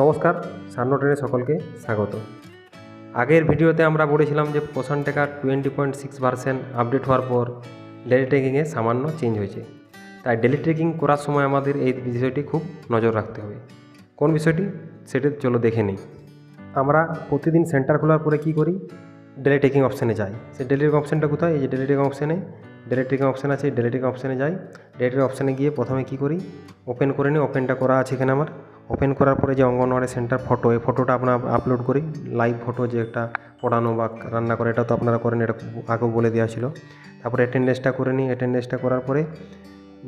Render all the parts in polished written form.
নমস্কার, সান্নো ট্রেনে সকলকে স্বাগত। আগের ভিডিওতে আমরা বলেছিলাম যে পোষণ টেকা 20.6 ভার্সন আপডেট হওয়ার পর ডেলি ট্রেকিংয়ে সামান্য চেঞ্জ হয়েছে। তাই ডেলি ট্রেকিং করার সময় আমাদের এই বিষয়টি খুব নজর রাখতে হবে। কোন বিষয়টি সেটি চলো দেখে নিই। আমরা প্রতিদিন সেন্টার খোলার পরে কি করি, ডেলি ট্রেকিং অপশানে যাই। সেই ডেলি ট্রেকিং অপশানটা কোথায়? এই যে ডেলি ট্রেকিং অপশানে ডেলি ট্রেকিং অপশান আছে, ডেলি ট্রেকিং অপশানে যাই। ডেলি ট্রেকিং অপশানে গিয়ে প্রথমে কি করি, ওপেন করে নিই। ওপেনটা করা আছে এখানে আমার। ওপেন করার পরে যে অঙ্গনওয়াড়ি সেন্টার ফটো, এই ফটোটা আপনার আপলোড করি। লাইভ ফটো যে একটা পড়ানো বা রান্না করে, এটা তো আপনারা করেন, এটা আগেও বলে দেওয়া ছিল। তারপরে অ্যাটেন্ডেন্সটা করে নিই। অ্যাটেন্ডেন্সটা করার পরে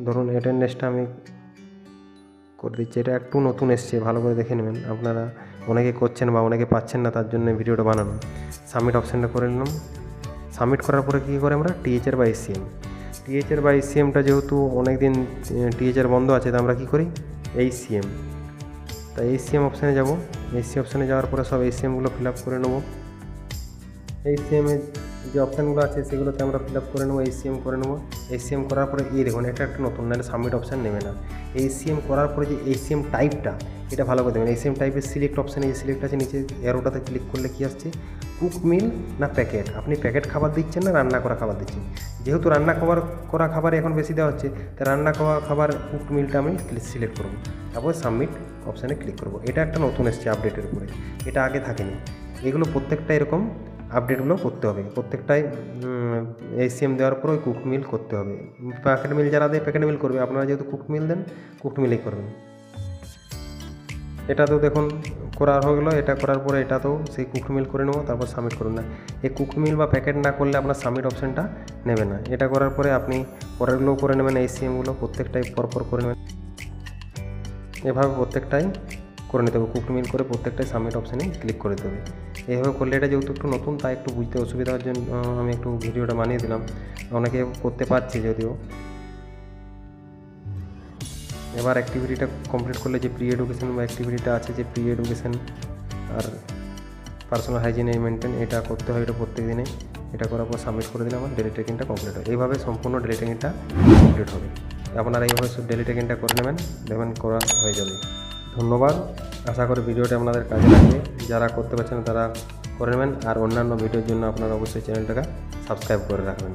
ধরুন অ্যাটেন্ডেন্সটা আমি করে দিচ্ছি। এটা একটু নতুন এসছে, ভালো করে দেখে নেবেন। আপনারা অনেকে করছেন বা অনেকে পাচ্ছেন না, তার জন্য ভিডিওটা বানানো। সাবমিট অপশানটা করে নিলাম। সাবমিট করার পরে কী করে আমরা টিএচআর বা এসসিএম, টিএচআর বা এসসিএমটা যেহেতু অনেক দিন টিএচআর বন্ধ আছে, তো আমরা কী করি এইচসিএম। তাই এইচসিএম অপশানে যাব। এইচসিএম অপশানে যাওয়ার পরে সব এইচসিএমগুলো ফিল আপ করে নেব। এইচসিএমের যে অপশানগুলো আছে সেগুলোতে আমরা ফিল আপ করে নেবো, এইচসিএম করে নেবো। এইচসিএম করার পরে দেখুন এটা একটা নতুন, নাহলে সাবমিট অপশান নেবে না। এইচসিএম করার পরে যে এইচসিএম টাইপটা, এটা ভালো করে দেবেন। এইচসিএম টাইপের সিলেক্ট অপশানে যে সিলেক্ট আছে নিচে অ্যারোটাতে ক্লিক করলে কী আসছে, কুক মিল না প্যাকেট। আপনি প্যাকেট খাবার দিচ্ছেন না রান্না করা খাবার দিচ্ছেন। যেহেতু রান্না করা খাবার এখন বেশি দেওয়া হচ্ছে, তাই রান্না করা খাবার কুক মিলটা আমি সিলেক্ট করব। তারপর সাবমিট অপশানে ক্লিক করব। এটা একটা নতুন এসছে আপডেটের উপরে, এটা আগে থাকেনি। এগুলো প্রত্যেকটা এরকম আপডেটগুলো করতে হবে। প্রত্যেকটাই এইচসিএম দেওয়ার পর ওই কুক মিল করতে হবে। প্যাকেট মিল যারা দেয় প্যাকেট মিল করবে, আপনারা যেহেতু কুক মিল দেন কুক মিলেই করবেন। এটা তো দেখুন করা হয়ে গেলো। এটা করার পরে এটাতেও সেই কুক মিল করে নেবো, তারপর সাবমিট করুন। না, এই কুক মিল বা প্যাকেট না করলে আপনার সাবমিট অপশানটা নেবে না। এটা করার পরে আপনি পরেরগুলোও করে নেবেন, এইচসিএমগুলো প্রত্যেকটাই পরপর করে নেবেন। এভাবে প্রত্যেকটাই করে নিতে হবে। কুক মিল করে প্রত্যেকটাই সাবমিট অপশানে ক্লিক করে দিতে হবে। এইভাবে করলে এটা যেহেতু একটু নতুন, তাই একটু বুঝতে অসুবিধার জন্য আমি একটু ভিডিওটা বানিয়ে দিলাম। অনেকে করতে পারছি যদিও। এবার অ্যাক্টিভিটিটা কমপ্লিট করলে যে প্রি এডুকেশন বা অ্যাক্টিভিটিটা আছে, যে প্রি এডুকেশন আর পার্সোনাল হাইজিন মেনটেন, এটা করতে হয়, এটা প্রত্যেক দিনে। এটা করার পর সাবমিট করে দিলে আমার ডেলি ট্রেকিংটা কমপ্লিট হয়। এইভাবে সম্পূর্ণ ডেলি ট্রেকিংটা কমপ্লিট হবে। আপনারা এইভাবে ডেলি ট্রেকিংটা করে নেবেন, দেখবেন করা হয়ে যাবে। ধন্যবাদ। আশা করি ভিডিওটা আপনাদের কাজে লাগবে। যারা করতে পারছেন তারা করে নেবেন, আর অন্যান্য ভিডিওর জন্য আপনারা অবশ্যই চ্যানেলটাকে সাবস্ক্রাইব করে রাখবেন।